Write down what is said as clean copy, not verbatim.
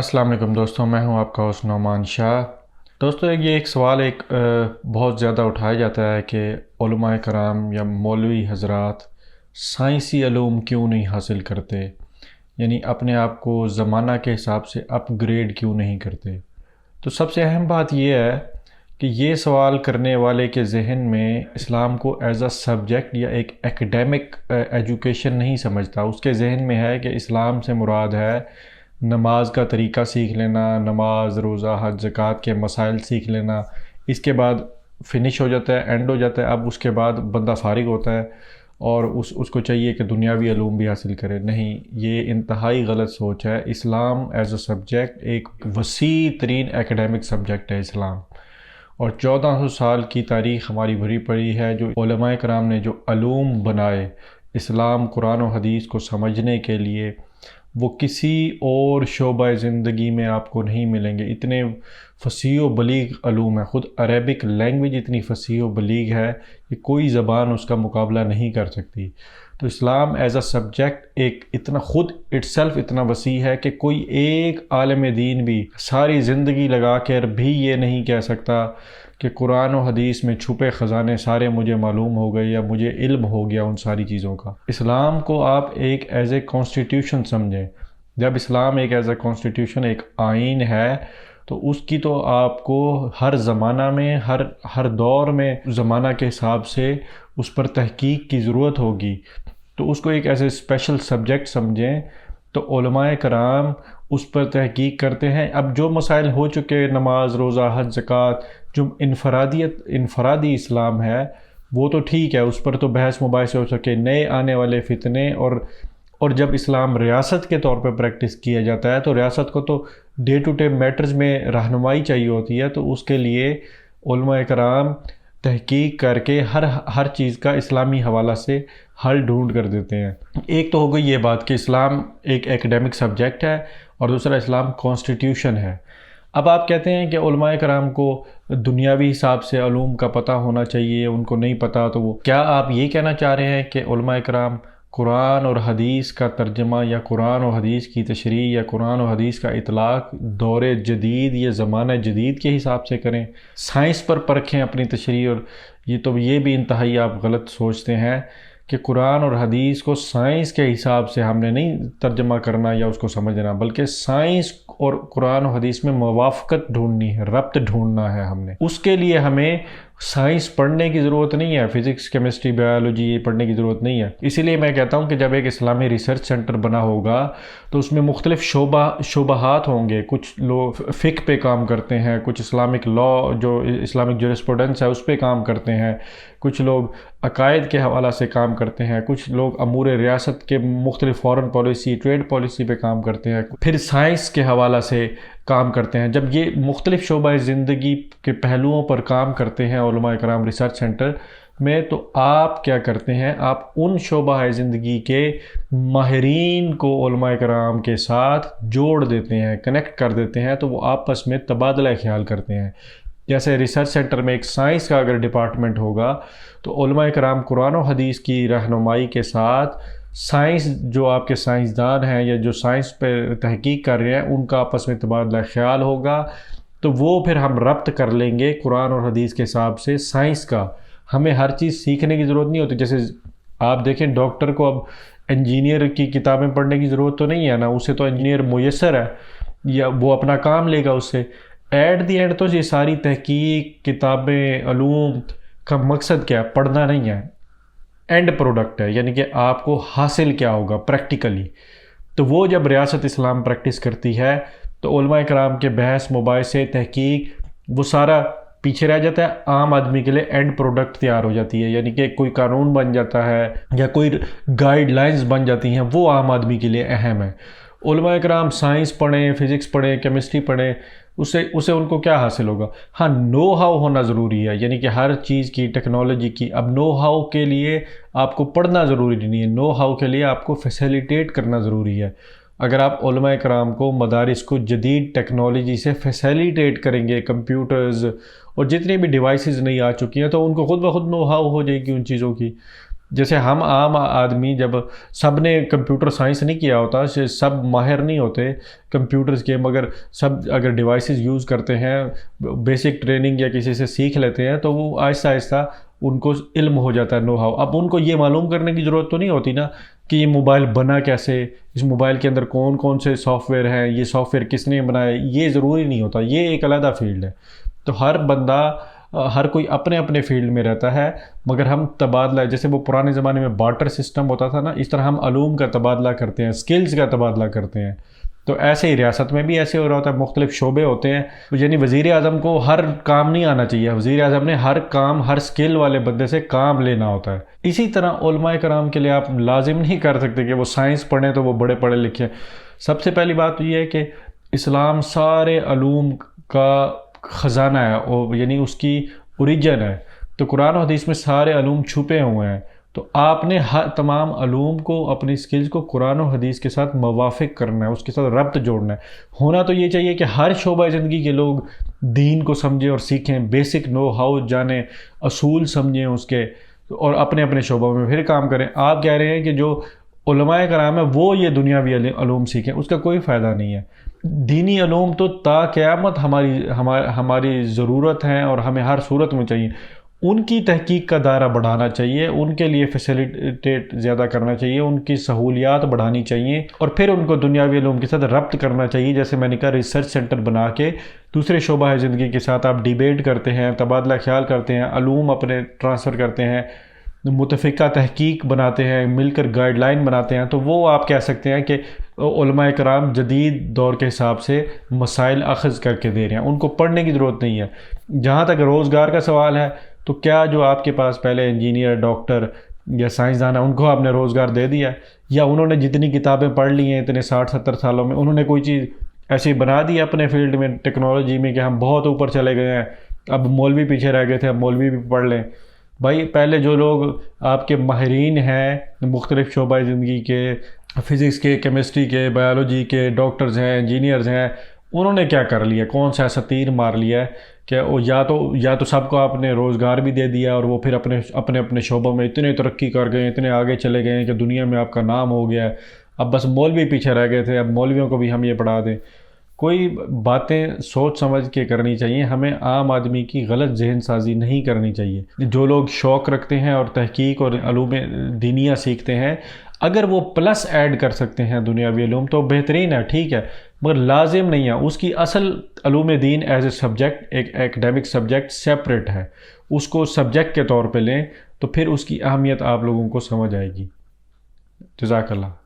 السلام علیکم دوستوں، میں ہوں آپ کا ہوسٹ نعمان شاہ۔ دوستوں، یہ ایک سوال بہت زیادہ اٹھایا جاتا ہے کہ علماء کرام یا مولوی حضرات سائنسی علوم کیوں نہیں حاصل کرتے، یعنی اپنے آپ کو زمانہ کے حساب سے اپ گریڈ کیوں نہیں کرتے۔ تو سب سے اہم بات یہ ہے کہ یہ سوال کرنے والے کے ذہن میں اسلام کو ایز اے سبجیکٹ یا ایک ایکڈیمک ایجوکیشن نہیں سمجھتا۔ اس کے ذہن میں ہے کہ اسلام سے مراد ہے نماز کا طریقہ سیکھ لینا، نماز، روزہ، حج، زکوٰۃ کے مسائل سیکھ لینا، اس کے بعد فنش ہو جاتا ہے، اینڈ ہو جاتا ہے۔ اب اس کے بعد بندہ فارغ ہوتا ہے اور اس کو چاہیے کہ دنیاوی علوم بھی حاصل کرے۔ نہیں، یہ انتہائی غلط سوچ ہے۔ اسلام ایز اے سبجیکٹ ایک وسیع ترین ایکڈیمک سبجیکٹ ہے اسلام، اور 1400 سال کی تاریخ ہماری بھری پڑی ہے۔ جو علماء کرام نے جو علوم بنائے اسلام، قرآن و حدیث کو سمجھنے کے لیے، وہ کسی اور شعبہ زندگی میں آپ کو نہیں ملیں گے۔ اتنے فصیح و بلیغ علوم ہیں، خود عربک لینگویج اتنی فصیح و بلیغ ہے کہ کوئی زبان اس کا مقابلہ نہیں کر سکتی۔ تو اسلام ایز اے سبجیکٹ ایک اتنا خود اٹ سیلف اتنا وسیع ہے کہ کوئی ایک عالم دین بھی ساری زندگی لگا کر بھی یہ نہیں کہہ سکتا کہ قرآن و حدیث میں چھپے خزانے سارے مجھے معلوم ہو گئے یا مجھے علم ہو گیا ان ساری چیزوں کا۔ اسلام کو آپ ایک ایز اے کانسٹیٹیوشن سمجھیں۔ جب اسلام ایک ایز اے کانسٹیٹیوشن، ایک آئین ہے، تو اس کی تو آپ کو ہر زمانہ میں، ہر دور میں زمانہ کے حساب سے اس پر تحقیق کی ضرورت ہوگی۔ تو اس کو ایک ایز اے اسپیشل سبجیکٹ سمجھیں۔ تو علماء کرام اس پر تحقیق کرتے ہیں۔ اب جو مسائل ہو چکے، نماز، روزہ، حج، زکوٰۃ، جو انفرادی اسلام ہے، وہ تو ٹھیک ہے، اس پر تو بحث مباحثے ہو سکے۔ نئے آنے والے فتنے اور جب اسلام ریاست کے طور پہ پریکٹس کیا جاتا ہے، تو ریاست کو تو ڈے ٹو ڈے میٹرز میں رہنمائی چاہیے ہوتی ہے۔ تو اس کے لیے علماء کرام تحقیق کر کے ہر چیز کا اسلامی حوالہ سے حل ڈھونڈ کر دیتے ہیں۔ ایک تو ہو گئی یہ بات کہ اسلام ایک ایکڈیمک سبجیکٹ ہے، اور دوسرا اسلام کانسٹیٹیوشن ہے۔ اب آپ کہتے ہیں کہ علماء کرام کو دنیاوی حساب سے علوم کا پتہ ہونا چاہیے، ان کو نہیں پتہ، تو وہ کیا آپ یہ کہنا چاہ رہے ہیں کہ علماء کرام قرآن اور حدیث کا ترجمہ یا قرآن و حدیث کی تشریح یا قرآن و حدیث کا اطلاق دور جدید یا زمانہ جدید کے حساب سے کریں، سائنس پر پرکھیں اپنی تشریح؟ اور یہ بھی انتہائی آپ غلط سوچتے ہیں کہ قرآن اور حدیث کو سائنس کے حساب سے ہم نے نہیں ترجمہ کرنا یا اس کو سمجھنا، بلکہ سائنس اور قرآن و حدیث میں موافقت ڈھونڈنی ہے، ربط ڈھونڈنا ہے ہم نے۔ اس کے لیے ہمیں سائنس پڑھنے کی ضرورت نہیں ہے، فزکس، کیمسٹری، بایولوجی یہ پڑھنے کی ضرورت نہیں ہے۔ اسی لیے میں کہتا ہوں کہ جب ایک اسلامی ریسرچ سینٹر بنا ہوگا تو اس میں مختلف شعبہات ہوں گے۔ کچھ لوگ فقہ پہ کام کرتے ہیں، کچھ اسلامک لا جو اسلامک جورسپروڈنس ہے اس پہ کام کرتے ہیں، کچھ لوگ عقائد کے حوالہ سے کام کرتے ہیں، کچھ لوگ امور ریاست کے مختلف فارن پالیسی، ٹریڈ پالیسی پہ کام کرتے ہیں، پھر سائنس کے حوالہ سے کام کرتے ہیں۔ جب یہ مختلف شعبہ زندگی کے پہلوؤں پر کام کرتے ہیں علماء کرام ریسرچ سینٹر میں، تو آپ کیا کرتے ہیں؟ آپ ان شعبہ زندگی کے ماہرین کو علماء کرام کے ساتھ جوڑ دیتے ہیں، کنیکٹ کر دیتے ہیں، تو وہ آپس میں تبادلہ خیال کرتے ہیں۔ جیسے ریسرچ سینٹر میں ایک سائنس کا اگر ڈپارٹمنٹ ہوگا تو علماء کرام قرآن و حدیث کی رہنمائی کے ساتھ سائنس، جو آپ کے سائنسدان ہیں یا جو سائنس پہ تحقیق کر رہے ہیں، ان کا آپس میں تبادلہ خیال ہوگا، تو وہ پھر ہم ربط کر لیں گے قرآن اور حدیث کے حساب سے سائنس کا۔ ہمیں ہر چیز سیکھنے کی ضرورت نہیں ہوتی۔ جیسے آپ دیکھیں ڈاکٹر کو اب انجینئر کی کتابیں پڑھنے کی ضرورت تو نہیں ہے نا، اسے تو انجینئر میسر ہے یا وہ اپنا کام لے گا اس سے۔ ایٹ دی اینڈ تو یہ ساری تحقیق، کتابیں، علوم کا مقصد کیا ہے؟ پڑھنا نہیں ہے، اینڈ پروڈکٹ ہے، یعنی کہ آپ کو حاصل کیا ہوگا پریکٹیکلی۔ تو وہ جب ریاست اسلام پریکٹس کرتی ہے تو علماء کرام کے بحث مباحثے، تحقیق، وہ سارا پیچھے رہ جاتا ہے۔ عام آدمی کے لیے اینڈ پروڈکٹ تیار ہو جاتی ہے، یعنی کہ کوئی قانون بن جاتا ہے یا کوئی گائیڈ لائنز بن جاتی ہیں، وہ عام آدمی کے لیے اہم ہے۔ علماء کرام سائنس پڑھیں، فزکس پڑھیں، کیمسٹری پڑھیں، اسے ان کو کیا حاصل ہوگا؟ ہاں، نو ہاؤ ہونا ضروری ہے، یعنی کہ ہر چیز کی، ٹیکنالوجی کی۔ اب نو ہاؤ کے لیے آپ کو پڑھنا ضروری نہیں ہے، نو ہاؤ کے لیے آپ کو فیسیلیٹیٹ کرنا ضروری ہے۔ اگر آپ علماء کرام کو مدارس کو جدید ٹیکنالوجی سے فیسیلیٹیٹ کریں گے، کمپیوٹرز اور جتنی بھی ڈیوائسز نہیں آ چکی ہیں، تو ان کو خود بخود نو ہاؤ ہو جائے گی ان چیزوں کی۔ جیسے ہم عام آدمی جب سب نے کمپیوٹر سائنس نہیں کیا ہوتا، سب ماہر نہیں ہوتے کمپیوٹرز کے، مگر سب اگر ڈیوائسز یوز کرتے ہیں، بیسک ٹریننگ یا کسی سے سیکھ لیتے ہیں تو وہ آہستہ آہستہ ان کو علم ہو جاتا ہے، نو ہاؤ۔ اب ان کو یہ معلوم کرنے کی ضرورت تو نہیں ہوتی نا کہ یہ موبائل بنا کیسے، اس موبائل کے اندر کون کون سے سافٹ ویئر ہیں، یہ سافٹ ویئر کس نے بنایا، یہ ضروری نہیں ہوتا، یہ ایک علیحدہ فیلڈ ہے۔ تو ہر بندہ، ہر کوئی اپنے اپنے فیلڈ میں رہتا ہے، مگر ہم تبادلہ، جیسے وہ پرانے زمانے میں بارٹر سسٹم ہوتا تھا نا، اس طرح ہم علوم کا تبادلہ کرتے ہیں، سکلز کا تبادلہ کرتے ہیں۔ تو ایسے ہی ریاست میں بھی ایسے ہو رہا ہوتا ہے، مختلف شعبے ہوتے ہیں، یعنی وزیر اعظم کو ہر کام نہیں آنا چاہیے، وزیر اعظم نے ہر کام ہر سکل والے بندے سے کام لینا ہوتا ہے۔ اسی طرح علماء کرام کے لیے آپ لازم نہیں کر سکتے کہ وہ سائنس پڑھیں تو وہ بڑے پڑھے لکھے۔ سب سے پہلی بات تو یہ ہے کہ اسلام سارے علوم کا خزانہ ہے، یعنی اس کی اوریجن ہے، تو قرآن و حدیث میں سارے علوم چھپے ہوئے ہیں۔ تو آپ نے ہر تمام علوم کو، اپنی سکلز کو قرآن و حدیث کے ساتھ موافق کرنا ہے، اس کے ساتھ ربط جوڑنا ہے۔ ہونا تو یہ چاہیے کہ ہر شعبہ زندگی کے لوگ دین کو سمجھیں اور سیکھیں، بیسک نو ہاؤ جانیں، اصول سمجھیں اس کے، اور اپنے اپنے شعبوں میں پھر کام کریں۔ آپ کہہ رہے ہیں کہ جو علماء کرام ہیں وہ یہ دنیاوی علوم سیکھیں، اس کا کوئی فائدہ نہیں ہے۔ دینی علوم تو تا قیامت ہماری ضرورت ہے اور ہمیں ہر صورت میں چاہیے۔ ان کی تحقیق کا دائرہ بڑھانا چاہیے، ان کے لیے فیسیلیٹیٹ زیادہ کرنا چاہیے، ان کی سہولیات بڑھانی چاہیے، اور پھر ان کو دنیاوی علوم کے ساتھ ربط کرنا چاہیے۔ جیسے میں نے کہا، ریسرچ سینٹر بنا کے دوسرے شعبہ زندگی کے ساتھ آپ ڈیبیٹ کرتے ہیں، تبادلہ خیال کرتے ہیں، علوم اپنے ٹرانسفر کرتے ہیں، متفقہ تحقیق بناتے ہیں، مل کر گائیڈ لائن بناتے ہیں، تو وہ آپ کہہ سکتے ہیں کہ علماء کرام جدید دور کے حساب سے مسائل اخذ کر کے دے رہے ہیں، ان کو پڑھنے کی ضرورت نہیں ہے۔ جہاں تک روزگار کا سوال ہے، تو کیا جو آپ کے پاس پہلے انجینئر، ڈاکٹر یا سائنسدان ہیں، ان کو آپ نے روزگار دے دیا، یا انہوں نے جتنی کتابیں پڑھ لی ہیں اتنے 60-70 سالوں میں، انہوں نے کوئی چیز ایسی بنا دی اپنے فیلڈ میں، ٹیکنالوجی میں، کہ ہم بہت اوپر چلے گئے ہیں، اب مولوی پیچھے رہ گئے تھے، اب مولوی بھی پڑھ لیں؟ بھائی پہلے جو لوگ آپ کے ماہرین ہیں مختلف شعبہ زندگی کے، فزکس کے، کیمسٹری کے، بایولوجی کے، ڈاکٹرز ہیں، انجینئرز ہیں، انہوں نے کیا کر لیا؟ کون سا ایسا تیر مار لیا ہے کہ وہ یا تو سب کو آپ نے روزگار بھی دے دیا، اور وہ پھر اپنے شعبوں میں اتنے ترقی کر گئے، اتنے آگے چلے گئے ہیں کہ دنیا میں آپ کا نام ہو گیا ہے، اب بس مولوی پیچھے رہ گئے تھے، اب مولویوں کو بھی ہم یہ پڑھا دیں۔ کوئی باتیں سوچ سمجھ کے کرنی چاہیے، ہمیں عام آدمی کی غلط ذہن سازی نہیں کرنی چاہیے۔ جو لوگ شوق رکھتے ہیں اور تحقیق اور علوم دینیہ سیکھتے ہیں، اگر وہ پلس ایڈ کر سکتے ہیں دنیاوی علوم تو بہترین ہے، ٹھیک ہے، مگر لازم نہیں ہے۔ اس کی اصل علوم دین ایز اے سبجیکٹ، ایک ایکڈیمک سبجیکٹ سیپریٹ ہے، اس کو سبجیکٹ کے طور پہ لیں تو پھر اس کی اہمیت آپ لوگوں کو سمجھ آئے گی۔ جزاک اللہ۔